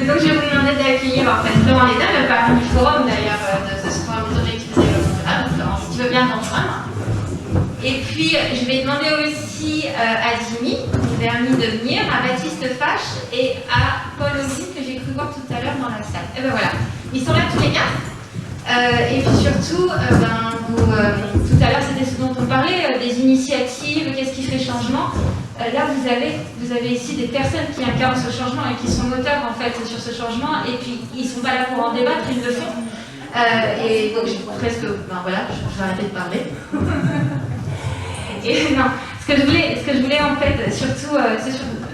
Donc je vais vous demander d'accueillir en fait Florent Léda, le patron du forum d'ailleurs de ce forum des objectifs de développement durable. Florent, si tu veux bien t'en joindre. Et puis je vais demander aussi à Jimmy, Vernis de venir, à Baptiste Fache et à Paul Audin que j'ai cru voir tout à l'heure dans la salle. Et ben voilà, ils sont là tous les quatre. Et puis surtout, tout à l'heure c'était ce dont on parlait, des initiatives, qu'est-ce qui ferait changement. Là vous avez ici des personnes qui incarnent ce changement et qui sont moteurs en fait sur ce changement, et puis ils ne sont pas là pour en débattre, ils le font. Et donc j'ai presque, voilà, je vais arrêter de parler. Et non, ce que je voulais en fait, surtout,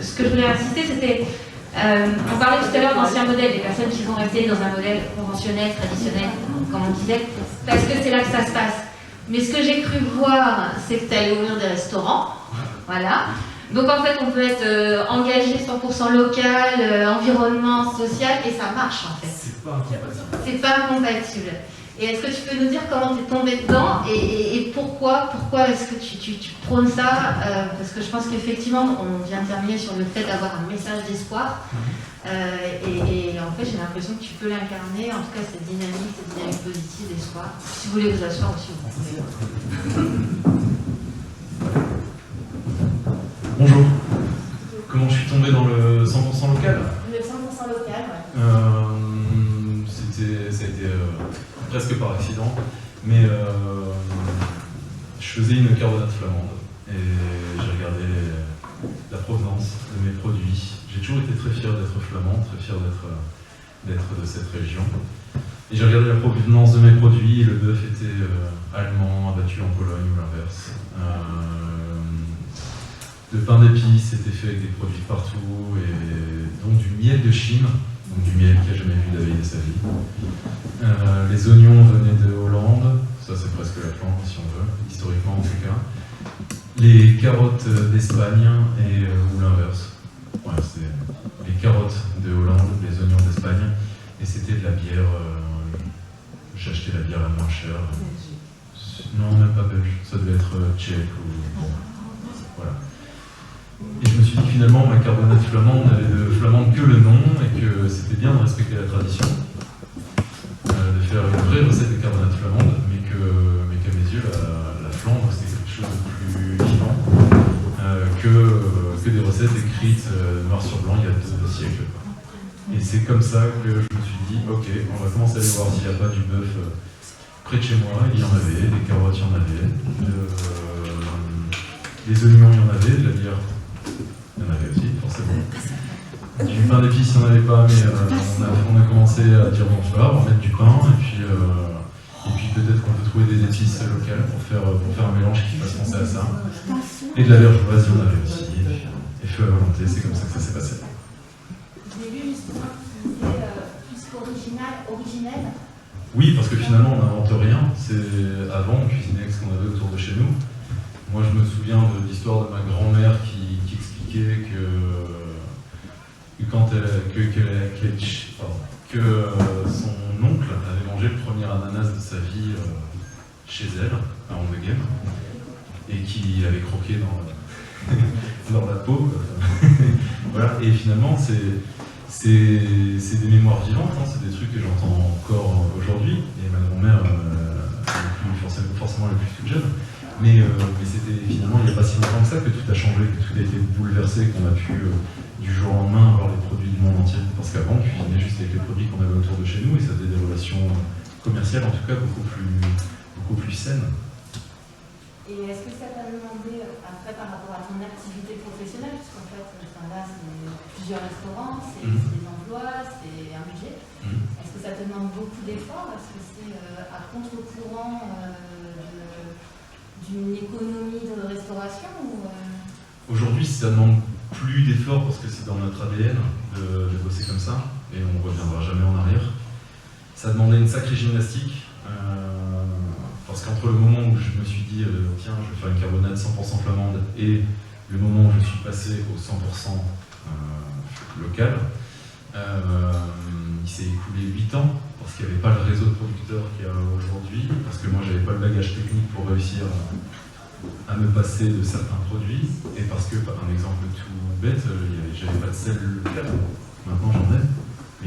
ce que je voulais insister, c'était, on parlait tout à l'heure d'anciens modèles, des personnes qui sont restées dans un modèle conventionnel, traditionnel, comme on disait, parce que c'est là que ça se passe. Mais ce que j'ai cru voir, c'est que tu allais ouvrir des restaurants, voilà. Donc en fait, on peut être engagé 100% local, environnement, social, et ça marche en fait. C'est pas incompatible. Et est-ce que tu peux nous dire comment tu es tombé dedans et pourquoi est-ce que tu prônes ça, parce que je pense qu'effectivement, on vient de terminer sur le fait d'avoir un message d'espoir. Et en fait, j'ai l'impression que tu peux l'incarner, en tout cas cette dynamique positive d'espoir. Si vous voulez vous asseoir aussi, vous pouvez. Bonjour. Comment je suis tombé dans le 100% local? Le 100% local, ouais. Ça a été presque par accident, mais je faisais une carbonate flamande et j'ai regardé la provenance de mes produits. J'ai toujours été très fier d'être flamand, très fier d'être de cette région. Et j'ai regardé la provenance de mes produits, le bœuf était allemand, abattu en Pologne ou l'inverse. Le pain d'épices était fait avec des produits partout, et donc du miel de Chine, donc du miel qui n'a jamais vu la veille de sa vie. Les oignons venaient de Hollande, ça c'est presque la Flandre si on veut, historiquement en tout cas. Les carottes d'Espagne ou l'inverse. Ouais, c'était les carottes de Hollande, les oignons d'Espagne, et c'était de la bière. J'ai acheté la bière la moins chère. Non, même pas belge, ça devait être tchèque ou. Voilà. Et je me suis dit finalement, ma carbonate flamande n'avait de flamande que le nom, et que c'était bien de respecter la tradition, de faire une vraie recette de carbonate flamande, mais qu'à mes yeux, la Flandre, c'était quelque chose de plus vivant que des recettes écrites noir sur blanc il y a 2 siècles. Et c'est comme ça que je me suis dit, ok, on va commencer à aller voir s'il n'y a pas du bœuf près de chez moi. Il y en avait, des carottes, il y en avait, des oignons, il y en avait, de la bière. Il y en avait aussi, forcément. Du pain d'épices, il n'y en avait pas, mais on a commencé à dire bon, on va mettre du pain, et puis peut-être qu'on peut trouver des épices locales pour faire un mélange qui fasse penser à ça. Et de la vergeoise, il y en avait aussi, et feu à volonté, c'est comme ça que ça s'est passé. J'ai lu justement que tu disais plus qu'originel. Oui, parce que finalement, on n'invente rien. Avant, on cuisinait avec ce qu'on avait autour de chez nous. Moi, je me souviens de l'histoire de ma grand-mère qui expliquait que son oncle avait mangé le premier ananas de sa vie chez elle, à Anvegem, et qu'il avait croqué dans la peau. Voilà. Et finalement, c'est des mémoires vivantes, hein. C'est des trucs que j'entends encore aujourd'hui, et ma grand-mère est forcément la plus jeune. Mais c'était finalement, il n'y a pas si longtemps que ça que tout a changé, que tout a été bouleversé, qu'on a pu du jour au lendemain avoir les produits du monde entier. Parce qu'avant, on cuisinait juste avec les produits qu'on avait autour de chez nous, et ça faisait des relations commerciales, en tout cas, beaucoup plus saines. Et est-ce que ça t'a demandé, après, par rapport à ton activité professionnelle, puisqu'en fait, là, c'est plusieurs restaurants, c'est des emplois, c'est un budget, est-ce que ça te demande beaucoup d'efforts? Est-ce que c'est à contre-courant d'une économie de restauration Aujourd'hui, ça demande plus d'efforts parce que c'est dans notre ADN de bosser comme ça, et on ne reviendra jamais en arrière. Ça demandait une sacrée gymnastique, parce qu'entre le moment où je me suis dit tiens, je vais faire une carbonade 100% flamande, et le moment où je suis passé au 100% local, il s'est écoulé 8 ans, parce qu'il n'y avait pas le réseau de producteurs qu'il y a aujourd'hui, parce que moi j'avais pas le bagage technique pour réussir à me passer de certains produits, et parce que, par un exemple tout bête, j'avais pas de sel local. Maintenant j'en ai, mais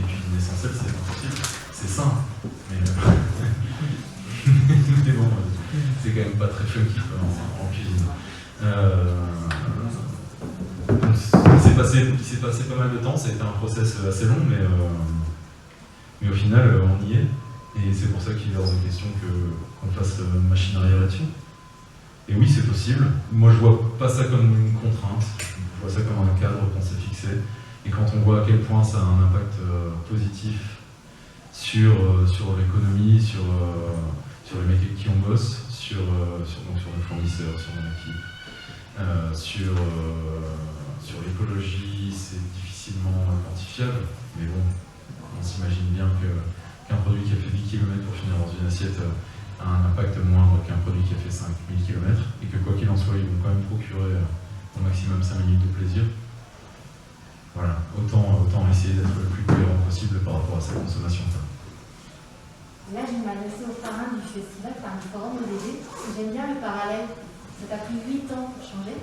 sain, mais bon, c'est quand même pas très funky en cuisine. Il s'est passé pas mal de temps, ça a été un process assez long, mais au final, on y est. Et c'est pour ça qu'il est hors de question qu'on fasse machine arrière là-dessus. Et oui, c'est possible. Moi, je vois pas ça comme une contrainte, je vois ça comme un cadre qu'on s'est fixé. Et quand on voit à quel point ça a un impact positif sur l'économie, sur les mecs avec qui on bosse, sur nos fournisseurs, sur mon équipe, sur l'écologie, c'est difficilement quantifiable, mais bon, on s'imagine bien qu'un produit qui a fait 10 km pour finir dans une assiette a un impact moindre qu'un produit qui a fait 5000 km, et que quoi qu'il en soit, ils vont quand même procurer au maximum 5 minutes de plaisir. Voilà, autant essayer d'être le plus cohérent possible par rapport à sa consommation. Là, je vais m'adresser aux parrains du festival, du forum ODD. J'aime bien le parallèle. Ça t'a pris 8 ans pour changer.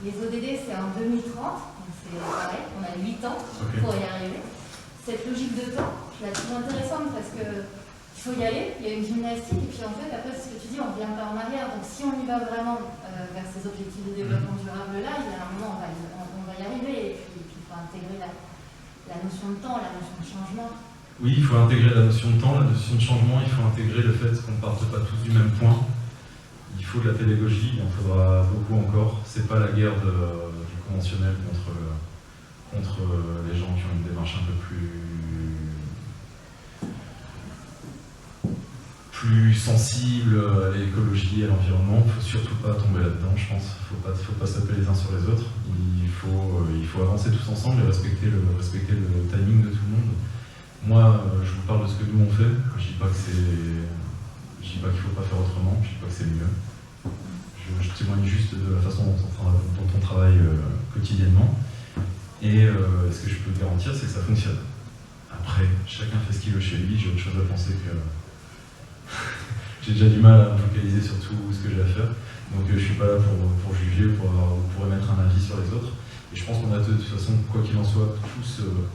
Les ODD, c'est en 2030, donc c'est pareil, on a 8 ans pour y arriver. Cette logique de temps, je la trouve intéressante parce qu'il faut y aller, il y a une gymnastique, et puis en fait, après, ce que tu dis, on ne revient pas en arrière. Donc si on y va vraiment vers ces objectifs de développement durable là, il y a un moment, on va y arriver, et puis il faut intégrer la notion de temps, la notion de changement. Oui, il faut intégrer la notion de temps, la notion de changement, il faut intégrer le fait qu'on ne parte pas tous du même point. Il faut de la pédagogie, il en faudra beaucoup encore. C'est pas la guerre du conventionnel contre les gens qui ont une démarche un peu plus sensible à l'écologie, à l'environnement. Il ne faut surtout pas tomber là-dedans, je pense. Il ne faut pas s'appeler les uns sur les autres. Il faut avancer tous ensemble et respecter le timing de tout le monde. Moi, je vous parle de ce que nous on fait. Je dis pas qu'il ne faut pas faire autrement, je dis pas que c'est mieux. Je témoigne juste de la façon dont on travaille quotidiennement. Et ce que je peux garantir, c'est que ça fonctionne. Après, chacun fait ce qu'il veut chez lui, j'ai autre chose à penser que... j'ai déjà du mal à me focaliser sur tout ce que j'ai à faire. Donc je ne suis pas là pour juger, pour émettre un avis sur les autres. Et je pense qu'on a de toute façon, quoi qu'il en soit,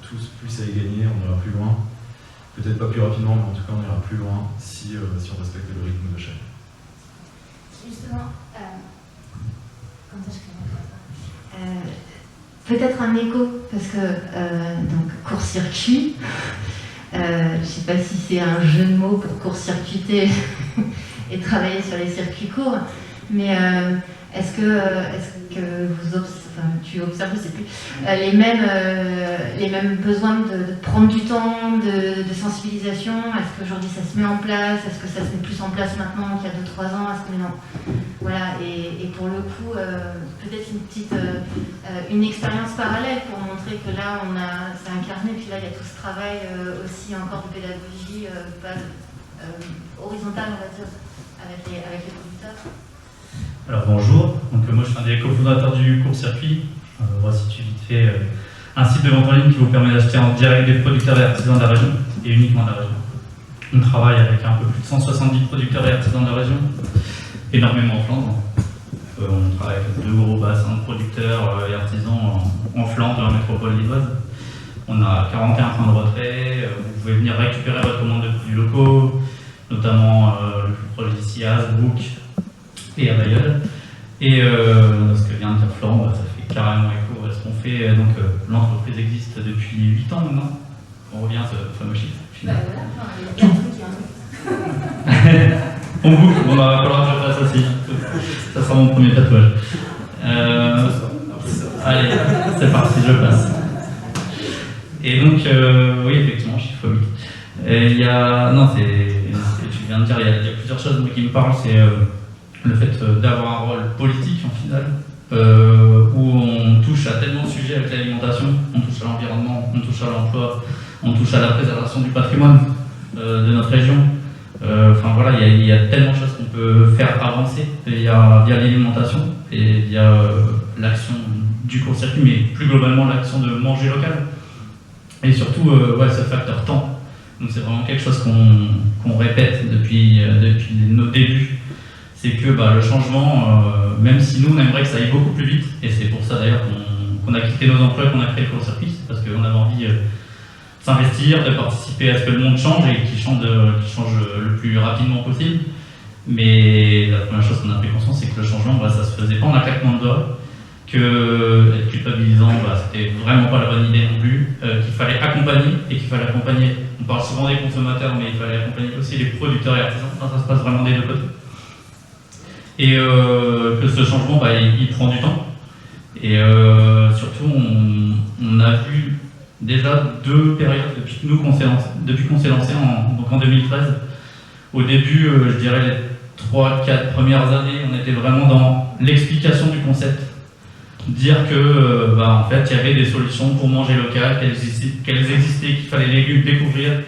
tous plus à y gagner, on ira plus loin. Peut-être pas plus rapidement, mais en tout cas on ira plus loin si on respecte le rythme de chacun. Justement, comme ça je crée peut-être un écho, parce que donc court-circuit, je ne sais pas si c'est un jeu de mots pour court-circuiter et travailler sur les circuits courts, mais est-ce que tu observes, je sais plus, les mêmes besoins de prendre du temps, de sensibilisation? Est-ce qu'aujourd'hui ça se met en place? Est-ce que ça se met plus en place maintenant qu'il y a 2-3 ans? Est-ce que non? Voilà, et pour le coup, peut-être une expérience parallèle pour montrer que là c'est incarné, puis là il y a tout ce travail aussi encore de pédagogie horizontale, on va dire, avec les producteurs. Alors bonjour, donc moi je suis un des cofondateurs du court-circuit. On va situer vite fait un site de vente en ligne qui vous permet d'acheter en direct des producteurs et artisans de la région, et uniquement de la région. On travaille avec un peu plus de 170 producteurs et artisans de la région, énormément en Flandre. On travaille avec 2 gros bassins de producteurs et artisans en Flandre, dans la métropole lilloise. On a 41 points de retrait, vous pouvez venir récupérer votre commande de produits locaux, notamment le plus proche d'ici à Hasbrook et à Bayeul. Et ce que vient de dire Florent, ça fait carrément écho à ce qu'on fait. Donc l'entreprise existe depuis 8 ans maintenant. On revient à ce fameux chiffre. Voilà, il y a un truc On boucle, on va falloir que je fasse aussi. Ça sera mon premier tatouage. Allez, c'est parti, je passe. Et donc, oui, effectivement, chiffre 8. Il y a, non, tu viens de dire, il y a plusieurs choses qui me parlent. C'est le fait d'avoir un rôle politique en finale, où on touche à tellement de sujets avec l'alimentation, on touche à l'environnement, on touche à l'emploi, on touche à la préservation du patrimoine de notre région. Enfin voilà, il y a tellement de choses qu'on peut faire avancer via l'alimentation et via l'action du court-circuit, mais plus globalement l'action de manger local. Et surtout, ce facteur temps. Donc c'est vraiment quelque chose qu'on répète depuis nos débuts. C'est que le changement, même si nous on aimerait que ça aille beaucoup plus vite, et c'est pour ça d'ailleurs qu'on a quitté nos emplois, qu'on a créé le court-circuit, c'est parce qu'on avait envie s'investir, de participer à ce que le monde change et qu'il change le plus rapidement possible. Mais la première chose qu'on a pris conscience, c'est que le changement, ça se faisait pas en un claquement de doigts, que être culpabilisant, c'était vraiment pas la bonne idée non plus, qu'il fallait accompagner et qu'il fallait accompagner. On parle souvent des consommateurs, mais il fallait accompagner aussi les producteurs et artisans. Ça se passe vraiment des deux côtés. Et que ce changement, il prend du temps. Et surtout, on a vu déjà 2 périodes depuis qu'on s'est lancé en 2013. Au début, je dirais les 3-4 premières années, on était vraiment dans l'explication du concept. Dire que en fait, il y avait des solutions pour manger local, qu'elles existaient, qu'il fallait les découvrir,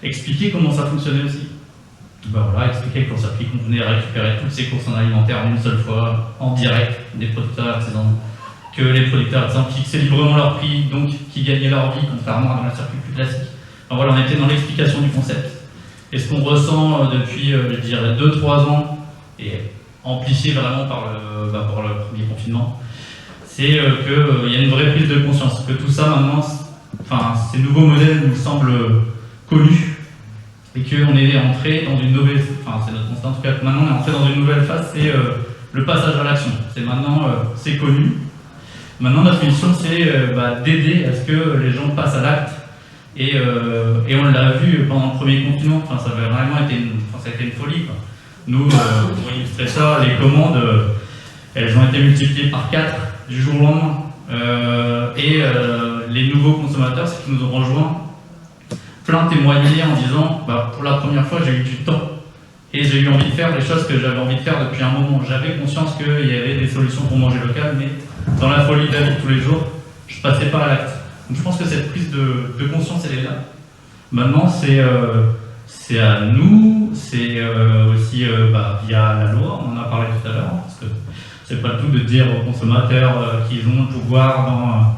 expliquer comment ça fonctionnait aussi. Expliquer qu'en circuit qu'on venait récupérer toutes ces courses en alimentaire en une seule fois, en direct, des producteurs artisans, que les producteurs artisans fixaient librement leur prix, donc qui gagnaient leur vie, contrairement à un circuit plus classique. On était dans l'explication du concept. Et ce qu'on ressent depuis, je dirais, 2-3 ans, et amplifié vraiment par le premier confinement, c'est qu'il y a une vraie prise de conscience, que tout ça maintenant, ces nouveaux modèles nous semblent connus, et qu'on est entré dans une nouvelle, c'est notre constat en tout cas, que maintenant on est entré dans une nouvelle phase, c'est le passage à l'action. C'est maintenant, c'est connu. Maintenant notre mission c'est d'aider à ce que les gens passent à l'acte, et on l'a vu pendant le premier confinement, ça avait vraiment été une folie, quoi. Nous, pour illustrer ça, les commandes, elles ont été multipliées par 4 du jour au lendemain. Les nouveaux consommateurs, c'est qu'ils nous ont rejoints, plein témoignaient en disant pour la première fois j'ai eu du temps et j'ai eu envie de faire les choses que j'avais envie de faire depuis un moment. J'avais conscience qu'il y avait des solutions pour manger local, mais dans la folie de la vie de tous les jours, je passais pas à l'acte. Donc je pense que cette prise de conscience, elle est là. Maintenant, c'est à nous, c'est aussi via la loi, on en a parlé tout à l'heure, parce que c'est pas le tout de dire aux consommateurs qu'ils ont le pouvoir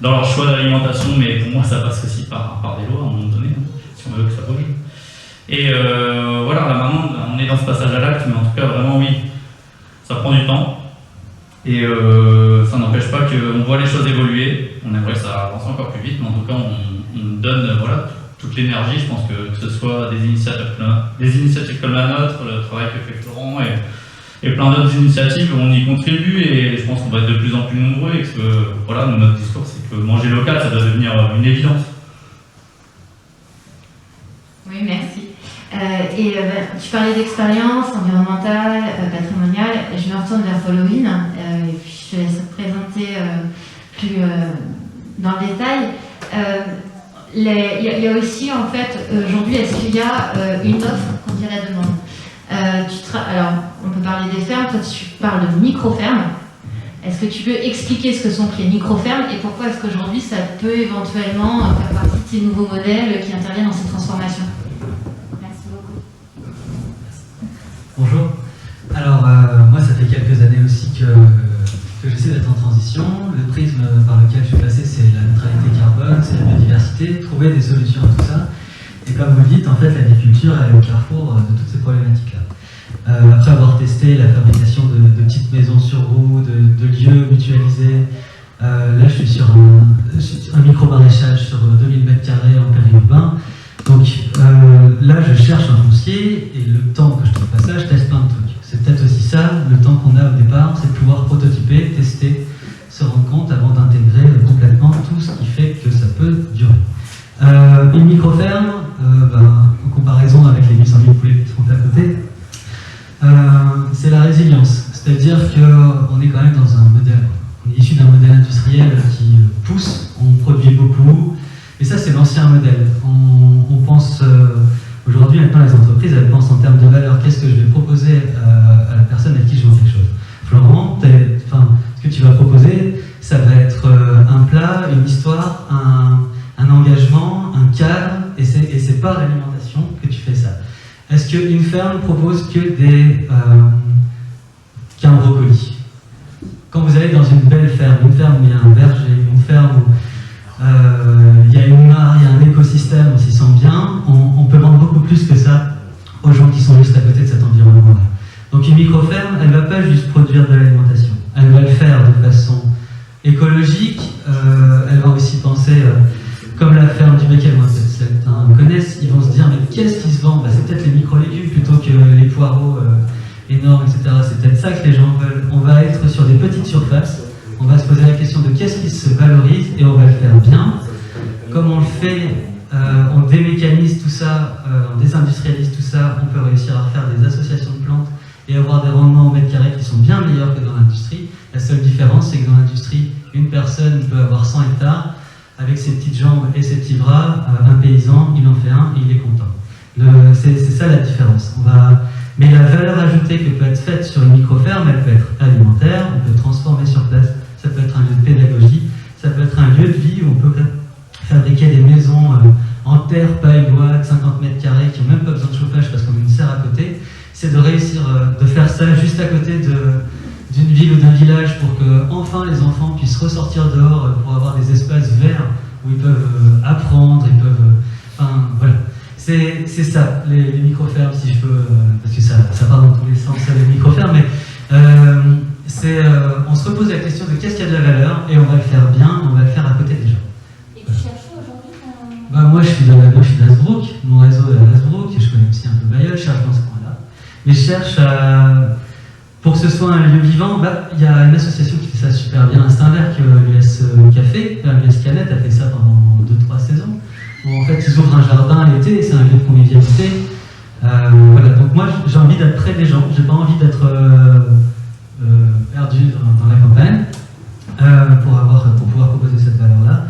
dans leur choix d'alimentation, mais pour moi ça passe aussi par des lois à un moment donné, si on veut que ça bouge. Et là maintenant on est dans ce passage à l'acte, mais en tout cas vraiment oui, ça prend du temps. Et ça n'empêche pas qu'on voit les choses évoluer. On aimerait que ça avance encore plus vite, mais en tout cas on donne toute l'énergie. Je pense que ce soit des initiatives comme la nôtre, le travail que fait Florent et plein d'autres initiatives, on y contribue, et je pense qu'on va être de plus en plus nombreux, et que notre discours c'est que manger local ça doit devenir une évidence. Oui, merci. Tu parlais d'expérience environnementale, patrimoniale. Je me retourne vers Followin et puis je te laisse te présenter plus dans le détail. Il y a aussi, en fait, aujourd'hui, est-ce qu'il y a une offre qu'on dit à la demande? Alors, on peut parler des fermes, toi tu parles de micro-fermes. Est-ce que tu peux expliquer ce que sont les micro-fermes et pourquoi est-ce qu'aujourd'hui ça peut éventuellement faire partie de ces nouveaux modèles qui interviennent dans ces transformations? Merci beaucoup. Bonjour. Alors, moi, ça fait quelques années aussi que j'essaie d'être en transition. Le prisme par lequel je suis passé, c'est la neutralité carbone, c'est la biodiversité, trouver des solutions à tout ça. Et comme vous le dites, en fait, l'agriculture est au carrefour de toutes ces problématiques-là. Après avoir testé la fabrication de petites maisons sur roues, de lieux mutualisés, là, je suis sur un micro-maraîchage sur 2000 m² en périurbain. Donc là, je cherche un foncier, et le temps que je trouve pas ça, je teste plein de trucs. C'est peut-être aussi ça, le temps qu'on a au départ, c'est de pouvoir prototyper, tester, se rendre compte avant d'intégrer complètement tout ce qui fait que ça peut durer. Une micro-ferme, en comparaison avec les 800 000 poulets qui sont à côté, c'est la résilience. C'est-à-dire qu'on est quand même dans un modèle, on est issu d'un modèle industriel qui pousse, on produit beaucoup, et ça c'est l'ancien modèle. On pense, aujourd'hui maintenant les entreprises, elles pensent en termes de valeur. Qu'est-ce que je vais proposer à la personne à qui je vends quelque chose? Florent, ce que tu vas proposer, ça va être un plat, une histoire, un engagement, un cadre, et c'est par l'alimentation que tu fais ça. Est-ce qu'une ferme propose qu'un brocoli? Quand vous allez dans une belle ferme, une ferme où il y a un berger, une ferme où il y a une mare, il y a un écosystème, on s'y sent bien, on peut vendre beaucoup plus que ça aux gens qui sont juste à côté de cet environnement-là. Donc une micro-ferme, elle ne va pas juste produire de l'alimentation, elle va le faire de façon écologique, elle va aussi penser comme la ferme du Bec et Montet. qu'est-ce qui se vend, c'est peut-être les micro-légumes plutôt que les poireaux énormes, etc. C'est peut-être ça que les gens veulent. On va être sur des petites surfaces, on va se poser la question de qu'est-ce qui se valorise et on va le faire bien. Comme on le fait, on démécanise tout ça, on désindustrialise tout ça, on peut réussir à refaire des associations de plantes et avoir des rendements au mètre carré qui sont bien meilleurs que dans l'industrie. La seule différence, c'est que dans l'industrie, une personne peut avoir 100 hectares, avec ses petites jambes et ses petits bras, un paysan, il en fait un et il est content. C'est ça la différence. Mais la valeur ajoutée qui peut être faite sur une micro-ferme, elle peut être alimentaire, on peut transformer sur place, ça peut être un lieu de pédagogie, ça peut être un lieu de vie où on peut fabriquer des maisons en terre, paille, bois, de 50 mètres carrés, qui n'ont même pas besoin de chauffage parce qu'on a une serre à côté. C'est de réussir de faire ça juste à côté d'une ville ou d'un village pour que enfin les enfants puissent ressortir dehors pour avoir des espaces verts où ils peuvent apprendre, ils peuvent... Enfin, voilà. C'est ça, les micro-fermes, si je peux... parce que ça part dans tous les sens, ça, les micro-fermes, mais on se repose la question de qu'est-ce qu'il y a de la valeur et on va le faire bien, on va le faire à côté des gens. Et tu cherches aujourd'hui moi, je suis d'Hasbrook, mon réseau est à Hasbrook, je connais aussi un peu Bayeul, je cherche dans ce coin-là. Mais je cherche pour que ce soit un lieu vivant, il y a une association qui fait ça super bien, Instinct-Vert, l'US Café, l'US Canette a fait ça pendant 2-3 saisons, où en fait ils ouvrent un jardin l'été, c'est un lieu de convivialité. Voilà, donc moi j'ai envie d'être près des gens, j'ai pas envie d'être perdu dans la campagne pour pouvoir proposer cette valeur-là.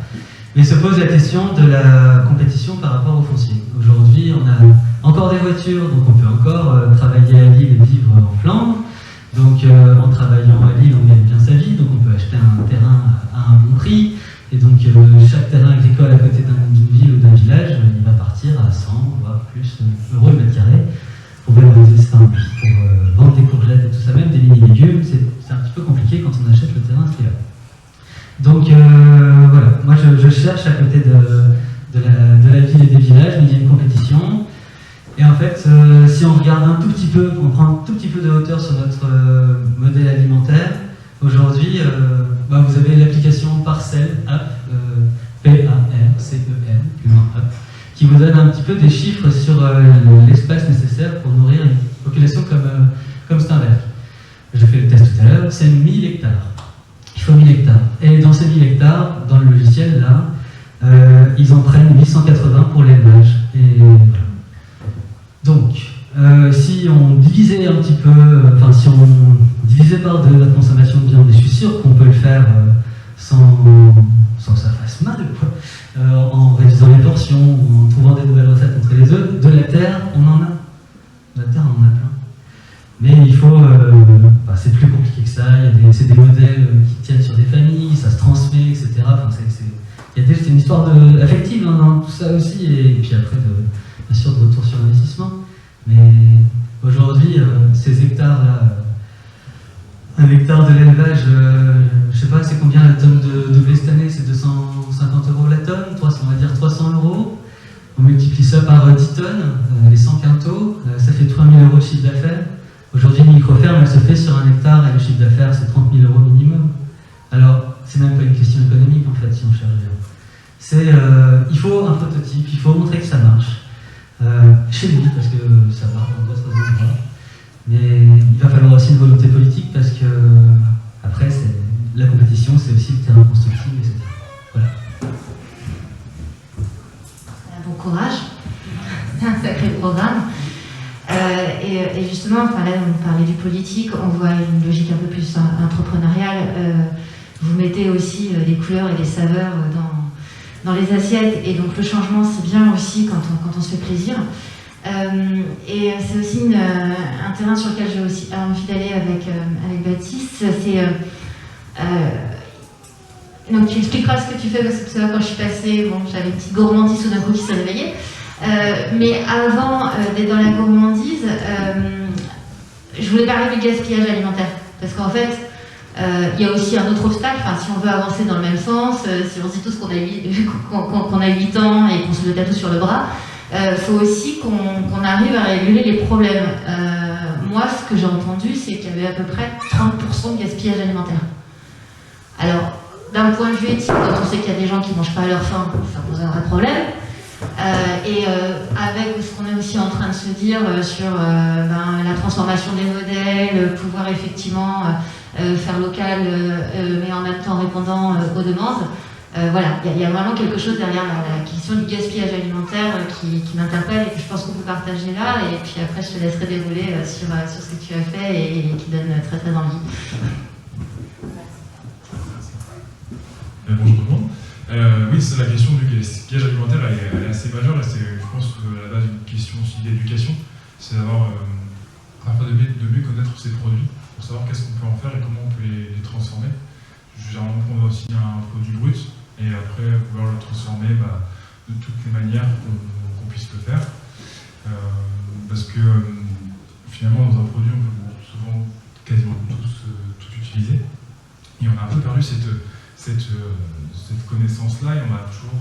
Mais se pose la question de la compétition par rapport au foncier. Aujourd'hui, on a encore des voitures, donc on peut encore travailler à Lille et vivre en Flandre. Donc en travaillant à Lille, on gagne bien sa vie, donc on peut acheter un terrain à un bon prix. Et donc chaque terrain agricole à côté d'une ville ou d'un village, il va partir à 100, voire plus euros le mètre carré pour valoriser ça, pour vendre des courgettes et tout ça, même des mini-légumes. C'est un petit peu compliqué quand on achète le terrain à ce prix-là. Donc voilà, moi je cherche à côté de la ville et des villages, mais il y a une compétition. Et en fait, si on regarde un tout petit peu, on prend un tout petit peu de hauteur sur notre modèle alimentaire, aujourd'hui, vous avez l'application Parcel App, P-A-R-C-E-L, plus loin App, qui vous donne un petit peu des chiffres sur l'espace nécessaire pour nourrir une population comme Steinberg. J'ai fait le test tout à l'heure, c'est 1000 hectares. Il faut 1000 hectares. Et dans ces 1000 hectares, dans le logiciel, là, ils en prennent 880 pour l'élevage. Et voilà. Donc, si on divisait un petit peu, si on divisait par deux notre consommation de viande, et je suis sûr qu'on peut le faire sans que ça fasse mal, quoi, en réduisant les portions, ou en trouvant des nouvelles recettes entre les œufs, de la terre, on en a. De la terre, on en a plein. Mais il faut, c'est plus compliqué que ça, c'est des modèles qui tiennent sur des familles, ça se transmet, etc. C'est une histoire affective dans tout ça aussi, et puis après, bien sûr, de retour sur l'investissement. Mais aujourd'hui, ces hectares-là, un hectare de l'élevage, je sais pas, c'est combien la tonne de blé cette année? C'est 250 € la tonne, on va dire 300 €. On multiplie ça par 10 tonnes, les 100 quintaux, ça fait 3000 € de chiffre d'affaires. Aujourd'hui, une micro-ferme, elle se fait sur un hectare et le chiffre d'affaires, c'est 30 000 € minimum. Alors, c'est même pas une question économique, en fait, si on cherche bien. Il faut un prototype, il faut montrer que ça marche. Chez lui, parce que ça marche dans d'autres endroits. Mais il va falloir aussi une volonté politique, parce que, après, la compétition, c'est aussi le terrain constructif, etc. Voilà. Bon courage. C'est un sacré programme. Et justement, là on parlait du politique, on voit une logique un peu plus entrepreneuriale. Vous mettez aussi des couleurs et des saveurs dans les assiettes, et donc le changement c'est bien aussi quand on se fait plaisir. Et c'est aussi un terrain sur lequel j'ai aussi envie d'aller avec Baptiste. Donc tu expliqueras ce que tu fais, parce que tout à l'heure quand je suis passée, j'avais une petite gourmandise tout d'un coup qui s'est réveillée. Mais avant d'être dans la gourmandise, je voulais parler du gaspillage alimentaire. Parce qu'en fait, il y a aussi un autre obstacle. Si on veut avancer dans le même sens, si on se dit tous qu'on a 8 ans et qu'on se le tatoue sur le bras, il faut aussi qu'on arrive à réguler les problèmes. Moi, ce que j'ai entendu, c'est qu'il y avait à peu près 30% de gaspillage alimentaire. Alors, d'un point de vue éthique, quand on sait qu'il y a des gens qui ne mangent pas à leur faim, ça pose un vrai problème. Avec ce qu'on a aussi en train de se dire sur la transformation des modèles, pouvoir effectivement faire local, mais en même temps répondant aux demandes. Voilà, il y a vraiment quelque chose derrière la question du gaspillage alimentaire qui m'interpelle et que je pense qu'on peut partager là. Et puis après, je te laisserai dérouler sur ce que tu as fait et qui donne très très envie. Bonjour tout le monde. Oui, c'est la question du gaspillage alimentaire, elle est assez majeure et c'est, je pense, à la base d'une question aussi d'éducation. C'est d'avoir parfois de mieux connaître ces produits pour savoir qu'est-ce qu'on peut en faire et comment on peut les transformer. Généralement, on a aussi un produit brut et après pouvoir le transformer de toutes les manières qu'on puisse le faire. Parce que finalement, dans un produit, on peut souvent quasiment tout utiliser. Et on a un peu perdu cette connaissance-là et on va toujours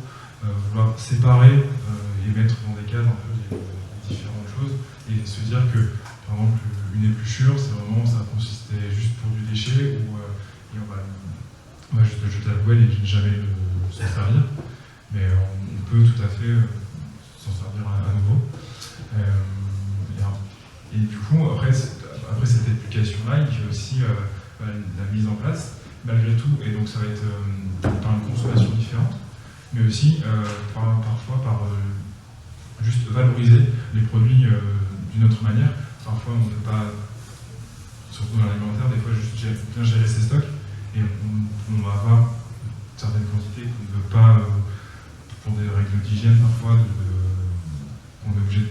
vouloir séparer et mettre dans des cases un peu les différentes choses et se dire que, par exemple, une épluchure, c'est vraiment, ça consistait juste pour du déchet ou et on va juste le jeter à la poubelle et jamais s'en servir. Mais on peut tout à fait s'en servir à nouveau. Et du coup, après cette éducation-là, il y a aussi la mise en place, malgré tout, et donc ça va être par une consommation différente, mais aussi parfois par juste valoriser les produits d'une autre manière. Parfois, on ne peut pas, surtout dans l'alimentaire, des fois juste bien gérer ses stocks, et on va avoir certaines quantités qu'on ne veut pas, pour des règles d'hygiène parfois, on est obligé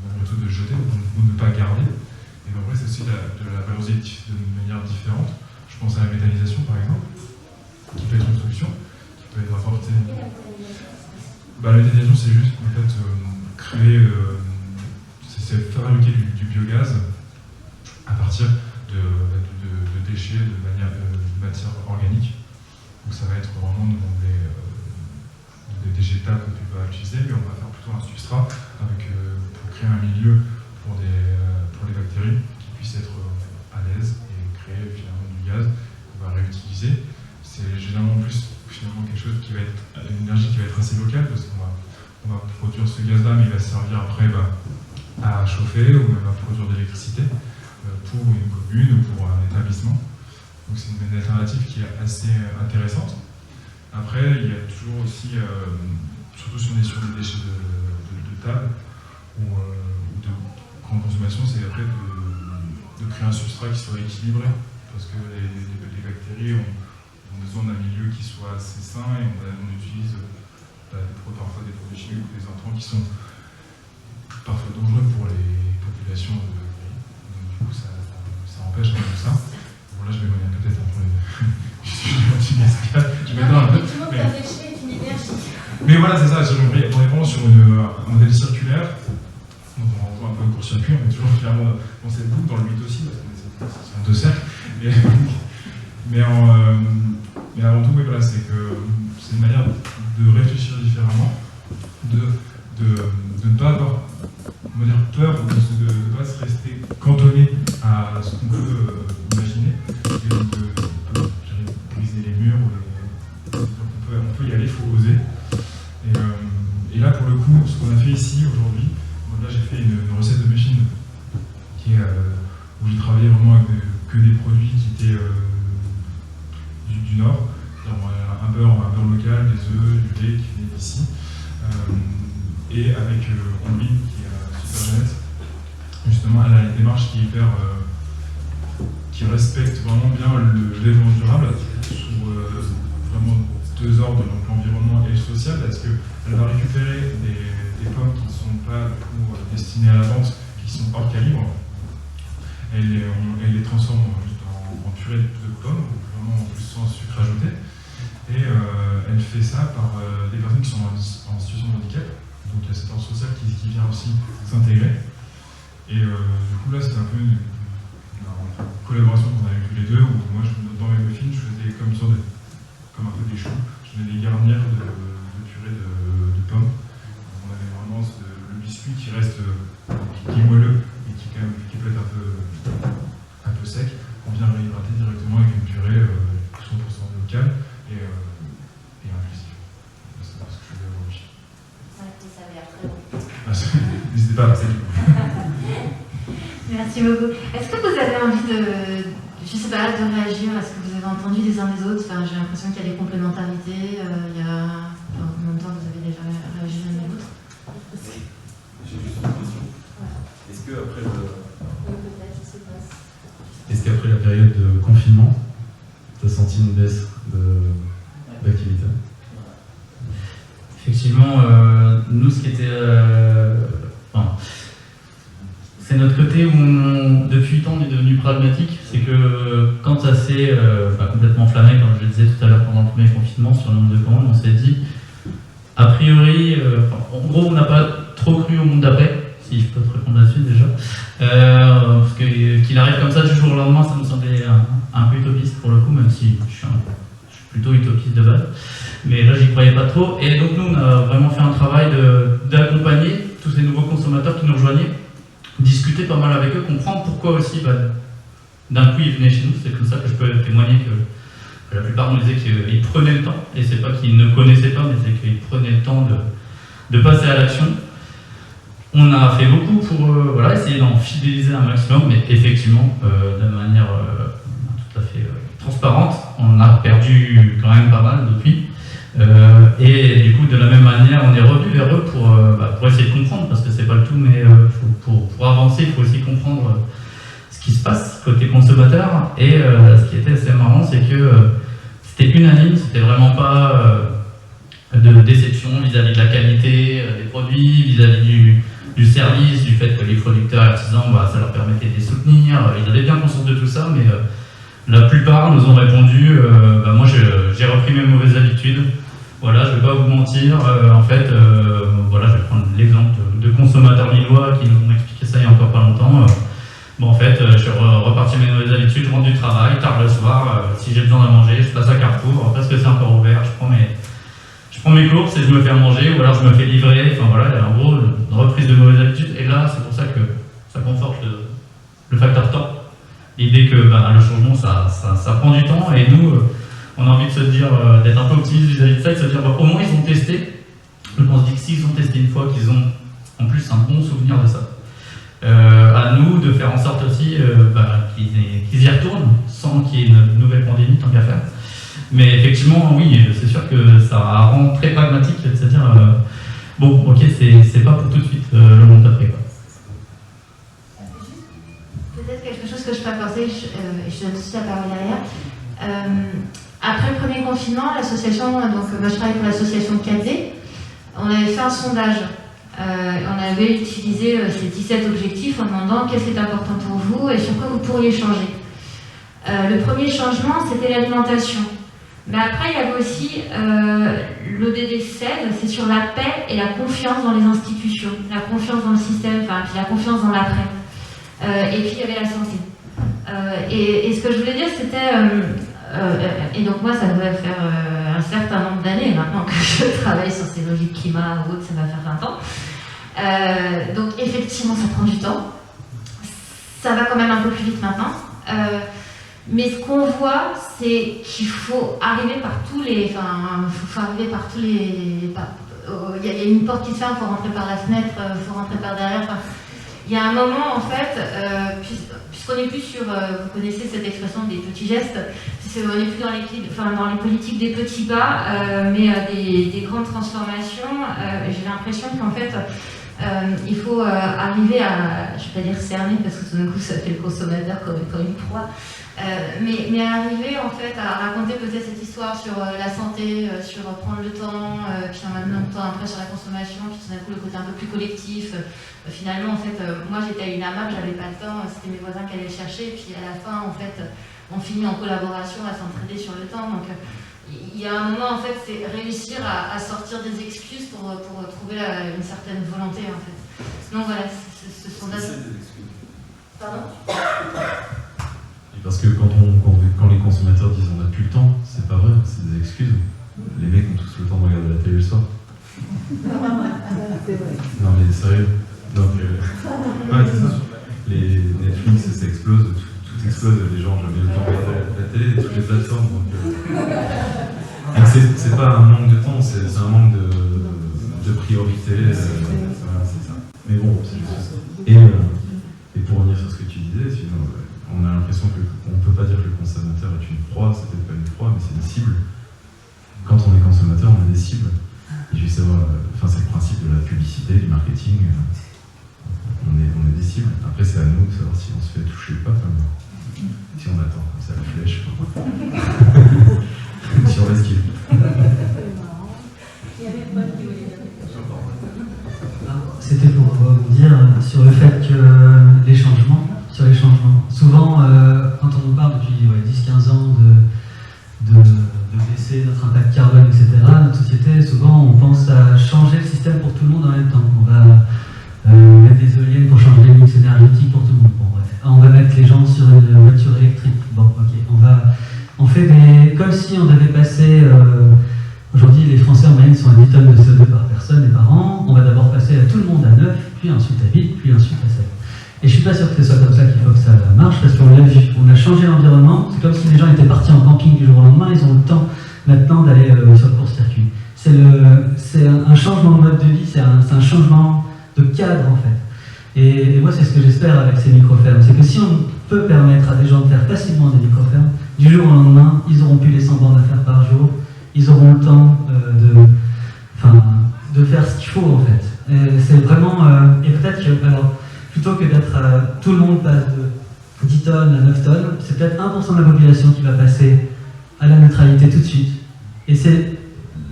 malgré tout de jeter ou de ne pas garder. Et en vrai, c'est aussi de la valoriser de manière différente. Je pense à la méthanisation par exemple, qui peut être une solution, qui peut être apportée. La méthanisation, c'est juste en fait créer, c'est fabriquer du biogaz à partir de déchets, de matière organique. Donc ça va être vraiment des végétales que tu vas utiliser, mais on va faire plutôt un substrat pour créer un milieu pour les bactéries qui puissent être à l'aise et créer finalement du gaz qu'on va réutiliser. C'est généralement plus finalement quelque chose qui va être une énergie qui va être assez locale parce qu'on va produire ce gaz-là, mais il va servir après à chauffer ou même à produire de l'électricité pour une commune ou pour un établissement. Donc c'est une alternative qui est assez intéressante. Après, il y a toujours aussi, surtout si on est sur des déchets de table ou de grande consommation, c'est après de créer un substrat qui soit équilibré. Parce que les bactéries ont besoin d'un milieu qui soit assez sain et on utilise parfois des produits chimiques ou des intrants qui sont parfois dangereux pour les populations de pays. Donc du coup, ça empêche un peu ça. Bon, là, je vais m'éloigner peut-être un peu du sujet anti-gaspillage. Tout le monde a déchet est une énergie. Mais voilà, c'est ça. On est vraiment sur un modèle circulaire. Donc on voit un peu le court-circuit, on est toujours finalement dans cette boucle, dans le 8 aussi, parce que c'est un deux cercles. Mais avant tout, oui, voilà, c'est une manière de réfléchir différemment, de ne pas avoir peur, de ne pas se rester cantonné à ce qu'on peut imaginer, et donc de briser les murs. On peut y aller, il faut oser. Et là, pour le coup, ce qu'on a fait ici aujourd'hui, là j'ai fait une recette de machine où j'ai travaillé vraiment avec que des produits qui étaient du Nord, un beurre local, des œufs, du lait qui venait d'ici, et avec Omri qui est super honnête. Justement, elle a une démarche qui respecte vraiment bien le développement durable sous vraiment deux ordres, donc l'environnement et le social, parce qu'elle va récupérer des pommes qui ne sont pas du coup destinées à la vente, qui sont hors calibre. Elle les transforme en purée de pommes, vraiment en plus sans sucre ajouté. Et elle fait ça par des personnes qui sont en situation de handicap. Donc il y a cet ordre social qui vient aussi s'intégrer. Et du coup là c'est un peu une collaboration qu'on a eu tous les deux, où moi dans mes muffins je faisais comme un peu des choux, je faisais des garnières de purée de pommes. On avait vraiment le biscuit qui reste qui est moelleux et qui peut être un peu sec. On vient réhydrater directement avec une purée 100% locale et inclusive. C'est ce que je faisais aujourd'hui. Ça avait l'air très bon. Ah, n'hésitez pas à passer du coup. Merci beaucoup. Est-ce que vous avez envie je sais pas, de réagir à ce que vous avez entendu des uns des autres? Enfin, j'ai l'impression qu'il y a des complémentarités. En même temps, vous avez déjà réagi l'un et l'autre. J'ai juste une question. Est-ce qu'après Oui, peut-être, je sais pas. Est-ce qu'après la période de confinement, tu as senti une baisse d'activité? Effectivement, nous, ce qui était... c'est notre côté où, depuis 8 ans, on est devenu pragmatique. C'est que quand ça s'est complètement enflammé, comme je le disais tout à l'heure pendant le premier confinement, sur le nombre de commandes, on s'est dit, a priori, en gros, on n'a pas trop cru au monde d'après, si je peux te répondre là-dessus déjà. Parce qu'il arrive comme ça du jour au lendemain, ça nous semblait un peu utopiste pour le coup, même si je suis plutôt utopiste de base. Mais là, j'y croyais pas trop. Et donc, nous, on a vraiment fait un travail d'accompagner tous ces nouveaux consommateurs qui nous rejoignaient, discuter pas mal avec eux, comprendre pourquoi aussi, d'un coup, ils venaient chez nous. C'est comme ça que je peux témoigner que la plupart nous disaient qu'ils prenaient le temps. Et c'est pas qu'ils ne connaissaient pas, mais c'est qu'ils prenaient le temps de passer à l'action. On a fait beaucoup pour essayer d'en fidéliser un maximum, mais effectivement, de manière tout à fait transparente, on a perdu quand même pas mal depuis. Et du coup, de la même manière, on est revenu vers eux pour essayer de comprendre, parce que c'est pas le tout, mais pour avancer, il faut aussi comprendre ce qui se passe côté consommateur. Et ce qui était assez marrant, c'est que c'était unanime, c'était vraiment pas de déception vis-à-vis de la qualité des produits, vis-à-vis du service, du fait que les producteurs et artisans, ça leur permettait de les soutenir. Ils avaient bien conscience de tout ça, mais la plupart nous ont répondu moi j'ai repris mes mauvaises habitudes. Voilà, je ne vais pas vous mentir, en fait, je vais prendre l'exemple de consommateurs lillois qui nous ont expliqué ça il y a encore pas longtemps. En fait, je suis reparti mes mauvaises habitudes, je rentre du travail, tard le soir, si j'ai besoin de manger, je passe à Carrefour, parce que c'est encore ouvert, je prends mes courses et je me fais à manger, ou alors je me fais livrer, en gros, une reprise de mauvaises habitudes. Et là, c'est pour ça que ça conforte le facteur temps. L'idée que le changement, ça prend du temps, et nous, on a envie de se dire, d'être un peu optimiste vis-à-vis de ça, et de se dire, au moins ils ont testé. Donc on se dit que s'ils ont testé une fois, qu'ils ont en plus un bon souvenir de ça. À nous de faire en sorte aussi qu'ils y retournent, sans qu'il y ait une nouvelle pandémie, tant qu'à faire. Mais effectivement, oui, c'est sûr que ça rend très pragmatique de se dire, c'est pas pour tout de suite le monde d'après, quoi. Peut-être quelque chose que je peux apporter, et je donne tout de suite la parole derrière. Après le premier confinement, l'association, moi je travaille pour l'association 4D, on avait fait un sondage. On avait utilisé ces 17 objectifs en demandant qu'est-ce qui est important pour vous et sur quoi vous pourriez changer. Le premier changement, c'était l'alimentation. Mais après, il y avait aussi l'ODD 16, c'est sur la paix et la confiance dans les institutions, la confiance dans le système, puis la confiance dans l'après. Et puis il y avait la santé. Et ce que je voulais dire, c'était... et donc moi, ça devrait faire un certain nombre d'années maintenant que je travaille sur ces logiques climat ou autres, ça va faire 20 ans. Donc effectivement, ça prend du temps. Ça va quand même un peu plus vite maintenant. Mais ce qu'on voit, c'est qu'il faut arriver par tous les... Il y a une porte qui se ferme, il faut rentrer par la fenêtre, il faut rentrer par derrière. Il y a un moment, en fait, puisqu'on n'est plus sur... vous connaissez cette expression des petits gestes, on n'est plus dans les politiques des petits pas, mais des grandes transformations. J'ai l'impression qu'en fait, il faut arriver à... Je ne vais pas dire cerner, parce que tout d'un coup, ça fait le consommateur comme une proie. Mais arriver en fait à raconter peut-être cette histoire sur la santé, sur prendre le temps, puis en même temps après sur la consommation, puis tout d'un coup le côté un peu plus collectif. Finalement en fait, moi j'étais à une AMAP, j'avais pas le temps, c'était mes voisins qui allaient le chercher, et puis à la fin en fait, on finit en collaboration à s'entraider sur le temps. Donc il y a un moment en fait, c'est réussir à sortir des excuses pour trouver une certaine volonté en fait. Donc voilà, ce sont des excuses. Pardon ? Parce que quand les consommateurs disent on n'a plus le temps, c'est pas vrai, c'est des excuses. Les mecs ont tous le temps de regarder la télé le soir. Non mais sérieux. Donc, les Netflix, ça explose, tout explose, les gens ont jamais le temps de regarder la télé, toutes les plateformes. Donc c'est pas un manque de temps, c'est un manque de priorité. Voilà, c'est ça. Mais bon, publicité, du marketing, on est des cibles. Après, c'est à nous de savoir si on se fait toucher ou pas. Enfin, si on attend comme ça la flèche. Si on esquive. C'était pour vous dire sur le fait que les changements, souvent quand on nous parle depuis 10-15 ans de baisser notre impact carbone, etc., notre société, souvent on pense à changer le système pour tout le monde en même temps. On va mettre des éoliennes pour changer le mix énergétique pour tout le monde. Bon, bref. On va mettre les gens sur une voiture électrique. Bon, ok. On fait comme si on devait passer. Aujourd'hui, les Français en moyenne sont à 10 tonnes de CO2 par personne et par an. On va d'abord passer à tout le monde à 9, puis ensuite à 8, puis ensuite à 7. Et je suis pas sûr que ce soit comme ça qu'il faut que ça marche, parce qu'on l'a vu, on a changé l'environnement. C'est comme si les gens étaient partis en camping du jour au lendemain. Ils ont le temps maintenant d'aller sur le court-circuit. C'est un changement de mode de vie, c'est un changement de cadre en fait. Et moi, c'est ce que j'espère avec ces micro-fermes. C'est que si on peut permettre à des gens de faire facilement des micro-fermes, du jour au lendemain, ils auront plus les 100 bornes à faire par jour. Ils auront le temps de faire ce qu'il faut en fait. C'est vraiment. Et peut-être que, alors, plutôt que d'être. Tout le monde passe de 10 tonnes à 9 tonnes, c'est peut-être 1% de la population qui va passer à la neutralité tout de suite. Et c'est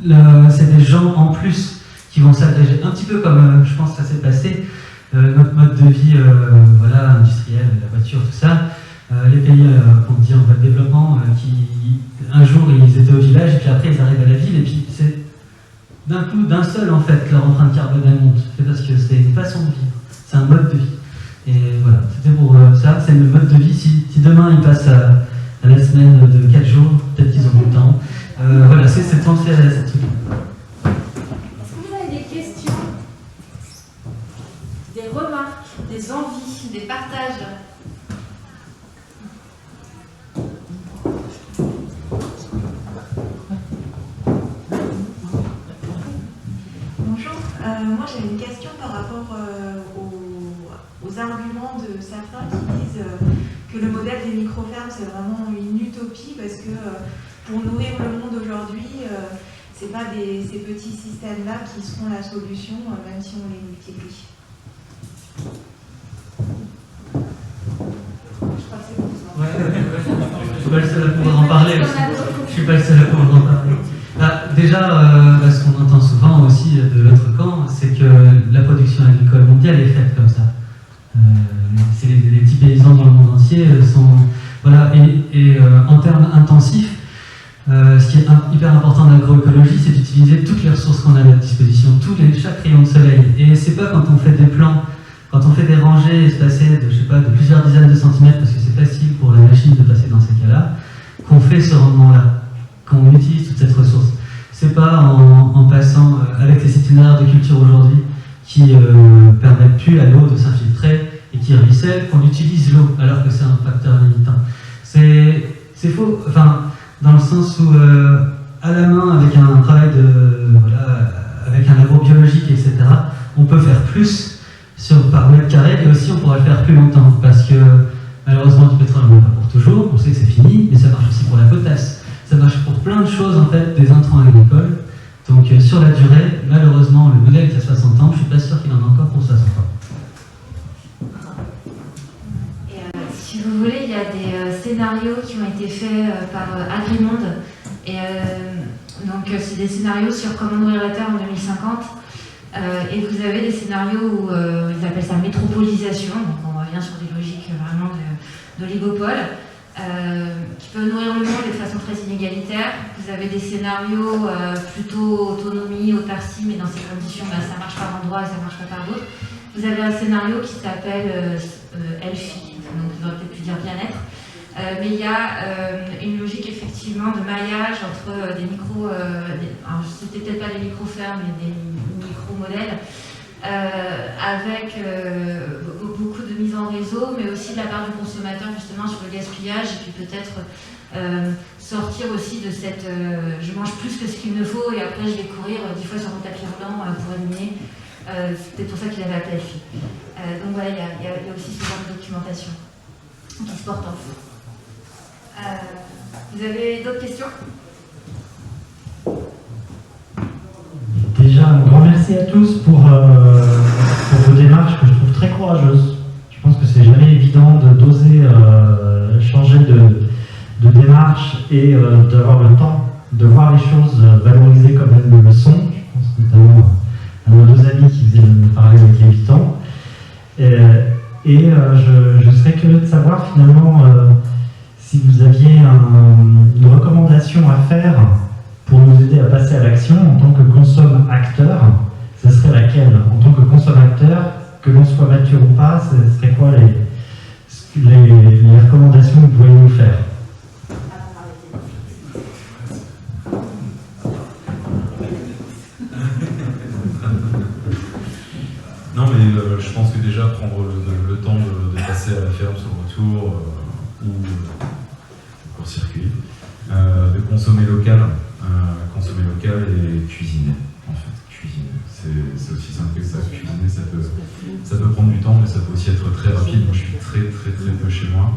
des gens en plus qui vont s'agréger. Un petit peu comme je pense que ça s'est passé, notre mode de vie industriel, la voiture, tout ça. Les pays, on dit en voie de développement, qui un jour ils étaient au village et puis après ils arrivent à la ville et puis c'est d'un coup, d'un seul en fait, leur empreinte carbone elle monte. C'est parce que c'est une façon de vivre, c'est un mode de vie. Et voilà, c'était pour ça, c'est le mode de vie. Si demain ils passent à la semaine de 4 jours, peut-être qu'ils auront le temps. Voilà, c'est penser à cette truc. Est-ce que vous avez des questions, des remarques, des envies, des partages? Moi j'ai une question par rapport aux arguments de certains qui disent que le modèle des micro-fermes c'est vraiment une utopie parce que pour nourrir le monde aujourd'hui, c'est pas ces petits systèmes-là qui seront la solution, même si on les multiplie. Je crois que c'est pour ça. Je suis pas le seul à pouvoir en parler. Je suis pas le seul à pouvoir en parler. Déjà, ce qu'on entend souvent aussi de l'autre camp, c'est que la production agricole mondiale est faite comme ça. C'est les petits paysans dans le monde entier sont... Voilà, et en termes intensifs, ce qui est hyper important dans l'agroécologie, c'est d'utiliser toutes les ressources qu'on a à notre disposition, chaque rayon de soleil. Et c'est pas quand on fait des plants, quand on fait des rangées espacées de plusieurs dizaines de centimètres, parce que c'est facile pour la machine de passer dans ces cas-là, qu'on fait ce rendement-là, qu'on utilise toute cette ressource. C'est pas en passant avec les itinéraires de culture aujourd'hui qui permettent plus à l'eau de s'infiltrer et qui ruisselle qu'on utilise l'eau alors que c'est un facteur limitant. C'est faux, enfin, dans le sens où à la main avec un travail avec un agrobiologique, etc., on peut faire plus par mètre carré et aussi on pourra le faire plus longtemps parce que malheureusement du pétrole on n'en a pas pour toujours, on sait que c'est fini, mais ça marche aussi pour la potasse. Ça marche pour plein de choses, en fait, des intrants agricoles. Donc, sur la durée, malheureusement, le modèle qui a 60 ans, je ne suis pas sûr qu'il en a encore pour 60 ans. Et si vous voulez, il y a des scénarios qui ont été faits par Agrimonde. Et donc, c'est des scénarios sur comment nourrir la Terre en 2050. Et vous avez des scénarios où ils appellent ça métropolisation. Donc, on revient sur des logiques vraiment d'oligopole. Qui peut nourrir le monde de façon très inégalitaire. Vous avez des scénarios plutôt autonomie, autarcie, mais dans ces conditions, ça marche par endroit et ça marche pas par d'autres. Vous avez un scénario qui s'appelle Elphi, donc vous aurez peut-être pu dire bien-être. Mais il y a une logique effectivement de maillage entre des micros, alors c'était peut-être pas des micro-fermes, mais des micro-modèles, avec beaucoup de mise en réseau, mais aussi de la part du consommateur justement sur le gaspillage, et puis peut-être sortir aussi de cette je mange plus que ce qu'il me faut et après je vais courir 10 fois sur mon tapis roulant pour éliminer. C'est peut-être pour ça qu'il avait appelé Elphi. Donc voilà, il y a aussi ce genre de documentation qui se porte en feu. Vous avez d'autres questions? Déjà, un grand merci à tous pour courageuse. Je pense que c'est jamais évident d'oser changer de démarche et d'avoir le temps de voir les choses valorisées comme elles le sont. Je pense notamment à nos deux amis qui faisaient le parallèle avec les habitants. Je serais curieux de savoir finalement si vous aviez une recommandation à faire pour nous aider à passer à l'action en tant que consomme-acteur. Ce serait laquelle? En tant que consomme-acteur, que l'on soit mature ou pas, ce serait quoi les recommandations que vous pourriez nous faire? Non, mais je pense que déjà prendre le temps de passer à la ferme sur le retour ou au court-circuit, de consommer local et cuisiner, en fait. Cuisiner, c'est aussi simple que ça. Cuisiner, ça peut prendre du temps, mais ça peut aussi être très rapide. Moi, je suis très peu chez moi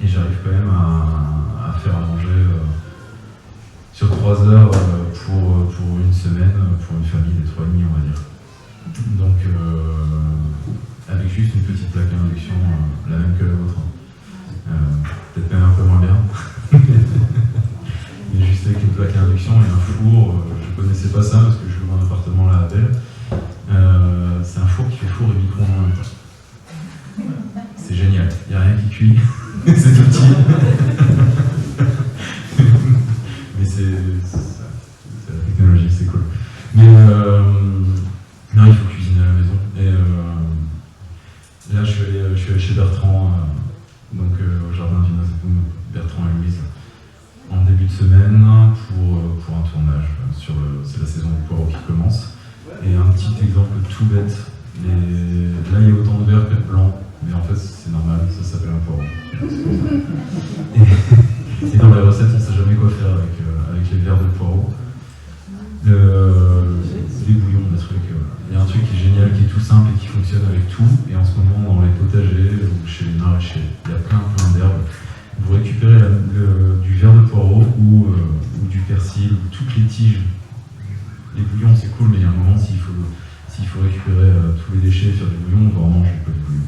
et j'arrive quand même à faire à manger sur 3 heures pour une semaine, pour une famille des 3,5, on va dire. Donc, avec juste une petite plaque à induction, la même que la vôtre. Peut-être même un peu moins bien. Mais juste avec une plaque à induction et un four, je connaissais pas ça parce que je loue un appartement là à Belle. C'est un four qui fait four et micro-ondes en même temps. C'est génial, il n'y a rien qui cuit, c'est tout petit. Mais c'est la technologie, c'est cool. Mais non, il faut cuisiner à la maison. Et là, je suis allé chez Bertrand, donc au jardin du Noseboom, Bertrand et Louise, en début de semaine pour un tournage. C'est la saison du poireau qui commence. Et un petit exemple tout bête. Là, il y a autant de vert que de blanc, mais en fait, c'est normal, ça s'appelle un poireau. Et dans les recettes, on ne sait jamais quoi faire avec les verres de poireau. Des bouillons, des trucs. Il y a un truc qui est génial, qui est tout simple et qui fonctionne avec tout. Et en ce moment, dans les potagers ou chez les maraîchers, il y a plein d'herbes. Vous récupérez du verre de poireau ou du persil ou toutes les tiges. Les bouillons, c'est cool, mais il y a un moment, s'il faut récupérer tous les déchets et faire du bouillon, on va en manger pas du bouillon.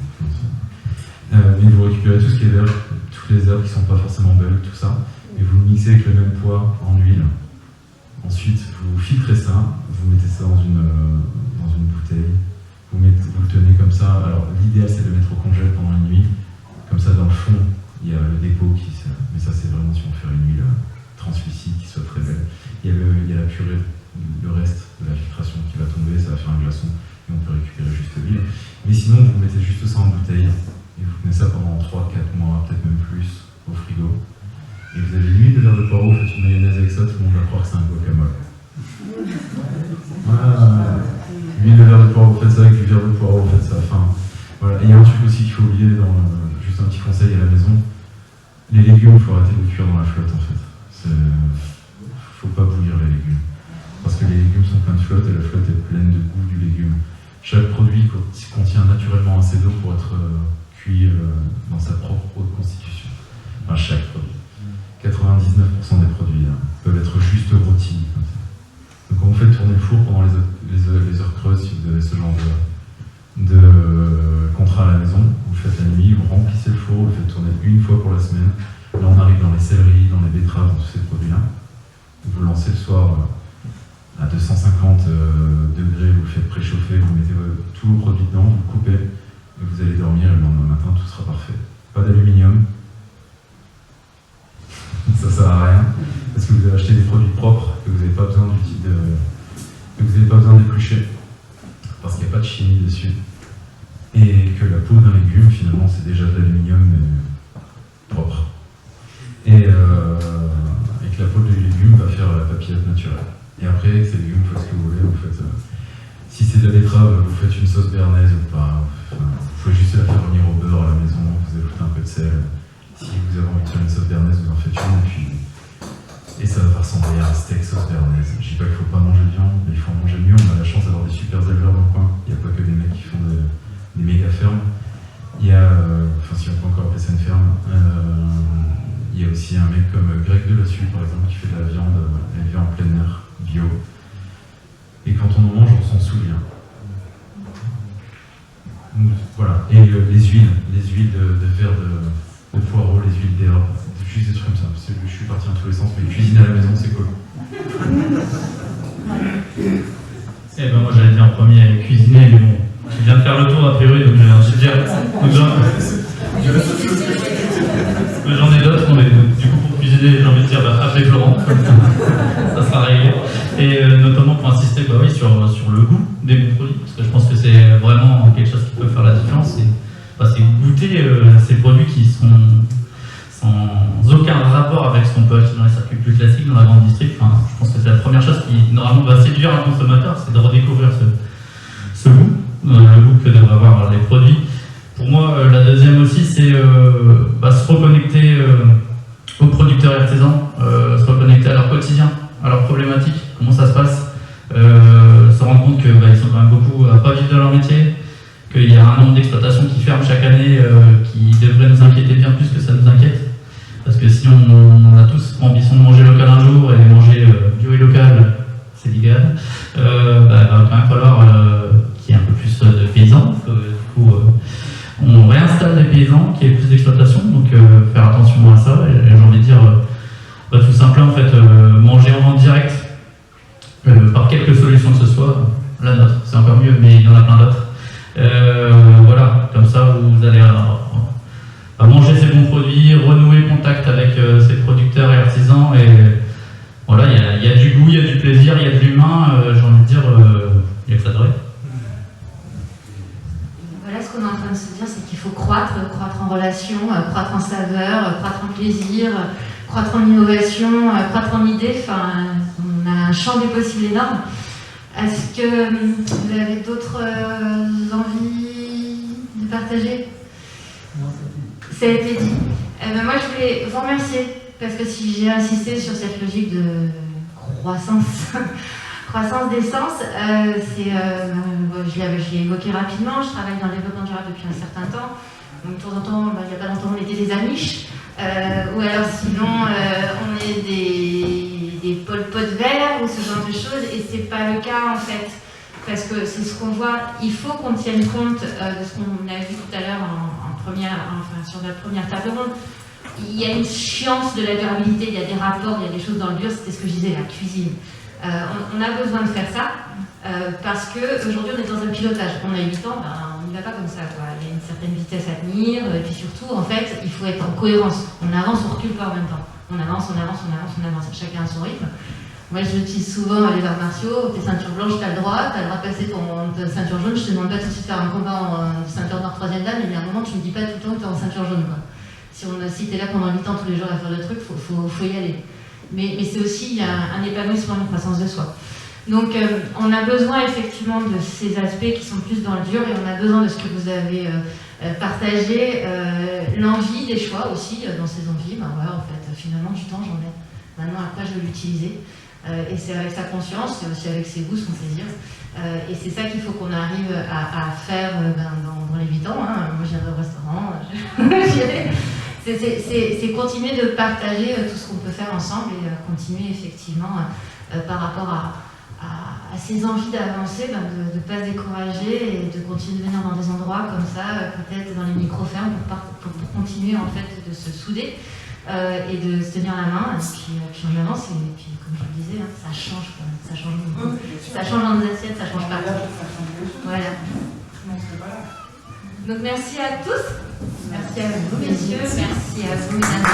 Mais vous récupérez tout ce qui est vert, toutes les herbes qui ne sont pas forcément belles, tout ça, et vous le mixez avec le même poids en huile. Ensuite, vous filtrez ça, vous mettez ça dans une bouteille, vous le tenez comme ça. Alors, l'idéal, c'est de le mettre au congèle pendant une nuit. Comme ça, dans le fond, il y a le dépôt qui sert. Mais ça, c'est vraiment si on fait une huile translucide qui soit très belle. Il y a la purée, le reste de la filtration qui va tomber, ça va faire un glaçon et on peut récupérer juste l'huile. Mais sinon, vous mettez juste ça en bouteille et vous tenez ça pendant 3-4 mois, peut-être même plus, au frigo. Et vous avez l'huile de verre de poireau, vous faites une mayonnaise avec ça, tout le monde va croire que c'est un guacamole. Voilà. L'huile de verre de poireau, vous faites ça avec du verre de poireau, vous faites ça. Enfin, voilà. Et il y a un truc aussi qu'il faut oublier, juste un petit conseil à la maison. Les légumes, il faut arrêter de les cuire dans la flotte en fait. Faut pas bouillir les légumes. Parce que les légumes sont pleins de flotte et la flotte est pleine de goût du légume. Chaque produit contient naturellement assez d'eau pour être cuit dans sa propre eau de constitution. Enfin, chaque produit. 99% des produits peuvent être juste rôtis. Donc quand vous faites tourner le four pendant les heures creuses, si vous avez ce genre de contrat à la maison, vous le faites la nuit, vous remplissez le four, vous le faites tourner une fois pour la semaine. Là on arrive dans les céleris, dans les betteraves, dans tous ces produits-là. Vous le lancez le soir à 250 degrés, vous le faites préchauffer, vous mettez tous vos produits dedans, vous le coupez, et vous allez dormir et le lendemain matin tout sera parfait. Pas d'aluminium. Ça sert à rien, parce que vous avez acheté des produits propres que vous n'avez pas besoin d'éplucher, parce qu'il n'y a pas de chimie dessus, et que la peau d'un légume finalement c'est déjà de l'aluminium mais propre, et que la peau du légume va faire la papillote naturelle. Et après avec ces légumes, vous faites ce que vous voulez, vous faites, si c'est de la betterave, vous faites une sauce béarnaise ou pas, vous pouvez juste la faire venir au beurre à la maison, vous ajoutez un peu de sel. Si vous avez envie de faire une sauce béarnaise, vous en faites une, et ça va ressembler à un steak sauce béarnaise. Je dis pas qu'il ne faut pas manger de viande, mais il faut en manger mieux. On a la chance d'avoir des super éleveurs dans le coin. Il n'y a pas que des mecs qui font des méga fermes. Il y a, si on peut encore appeler ça une ferme, il y a aussi un mec comme Greg Delassus, par exemple, qui fait de la viande élevée en plein air, bio. Et quand on en mange, on s'en souvient. Donc, voilà. Et les huiles de verre de poireaux, les huiles d'herbe, juste des trucs comme ça. Je suis parti dans tous les sens, mais cuisiner à la maison, c'est cool. Eh ben moi j'allais dire en premier cuisiner, mais bon, tu viens de faire le tour a priori, donc je vais dire. J'en ai d'autres, mais du coup pour cuisiner, j'ai envie de dire appelez Florent, ça sera réglé. Et notamment pour insister oui, sur le goût des bons produits, parce que je pense que c'est vraiment quelque chose qui peut faire la différence. C'est goûter ces produits qui sont sans aucun rapport avec ce qu'on peut acheter dans les circuits plus classiques, dans la grande distrib. Enfin, je pense que c'est la première chose qui normalement va séduire un consommateur, c'est de redécouvrir ce goût, le goût que devraient avoir les produits. Pour moi, la deuxième aussi, c'est se reconnecter aux producteurs et artisans, se reconnecter à leur quotidien, à leurs problématiques, comment ça se passe, se rendre compte qu'ils sont quand même beaucoup à pas vivre de leur métier, qu'il y a un nombre d'exploitations qui ferment chaque année qui devrait nous inquiéter bien plus que ça nous inquiète. Parce que si on a tous l'ambition de manger local un jour et manger bio et local, c'est légal, il va quand même falloir qu'il y ait un peu plus de paysans. Du coup, on réinstalle des paysans, qu'il y ait plus d'exploitation, donc faire attention à ça. Et j'ai envie de dire, tout simplement en fait, manger en vente directe par quelques solutions que ce soit, la nôtre, c'est encore mieux, mais il y en a plein d'autres. Voilà, comme ça vous allez manger ces bons produits, renouer contact avec ces producteurs et artisans, et voilà, il y a du goût, il y a du plaisir, il y a de l'humain, j'ai envie de dire, il y a que ça devrait. Voilà, ce qu'on est en train de se dire, c'est qu'il faut croître en relation, croître en saveur, croître en plaisir, croître en innovation, croître en idées. Enfin, on a un champ des possibles énorme. Est-ce que vous avez d'autres envies de partager? Ça a été dit. Moi, je voulais vous remercier, parce que si j'ai insisté sur cette logique de croissance d'essence, je l'ai évoqué rapidement. Je travaille dans le développement durable depuis un certain temps. Donc, de temps en temps, il n'y a pas longtemps, on était des Amish, ou alors sinon, on est des Pol Pot verts ou ce genre de choses, et c'est pas le cas en fait. Parce que c'est ce qu'on voit, il faut qu'on tienne compte de ce qu'on a vu tout à l'heure sur notre première table ronde. Il y a une science de la durabilité, il y a des rapports, il y a des choses dans le dur, c'était ce que je disais, la cuisine. On a besoin de faire ça, parce qu'aujourd'hui on est dans un pilotage. On a 8 ans, on n'y va pas comme ça, quoi. Il y a une certaine vitesse à tenir, et puis surtout, en fait, il faut être en cohérence. On avance, on recule pas en même temps. On avance, chacun à son rythme. Moi, j'utilise souvent les arts martiaux. Tes ceintures blanches, tu as le droit de passer ta ceinture jaune. Je te demande pas tout de suite de faire un combat en ceinture noire 3e dan, mais il y a un moment, tu me dis pas tout le temps que tu es en ceinture jaune, quoi. Si tu es là pendant 8 ans tous les jours à faire le truc, faut y aller. Mais c'est aussi un épanouissement, une croissance de soi. Donc, on a besoin effectivement de ces aspects qui sont plus dans le dur, et on a besoin de ce que vous avez partagé, l'envie, des choix aussi dans ces envies. En fait, finalement, du temps, j'en ai. Maintenant, à quoi je veux l'utiliser? Et c'est avec sa conscience, c'est aussi avec ses goûts, son plaisir. Et c'est ça qu'il faut qu'on arrive à faire dans les 8 ans. Moi, je viendrai au restaurant, c'est continuer de partager tout ce qu'on peut faire ensemble, et continuer effectivement par rapport à ces envies d'avancer, de ne pas se décourager, et de continuer de venir dans des endroits comme ça, peut-être dans les micro-fermes, pour continuer en fait de se souder. Et de se tenir la main, et puis on avance, et puis comme je le disais, ça change, ça change dans nos assiettes, ça change partout. Voilà. Donc merci à tous, merci à vous messieurs, merci à vous mesdames.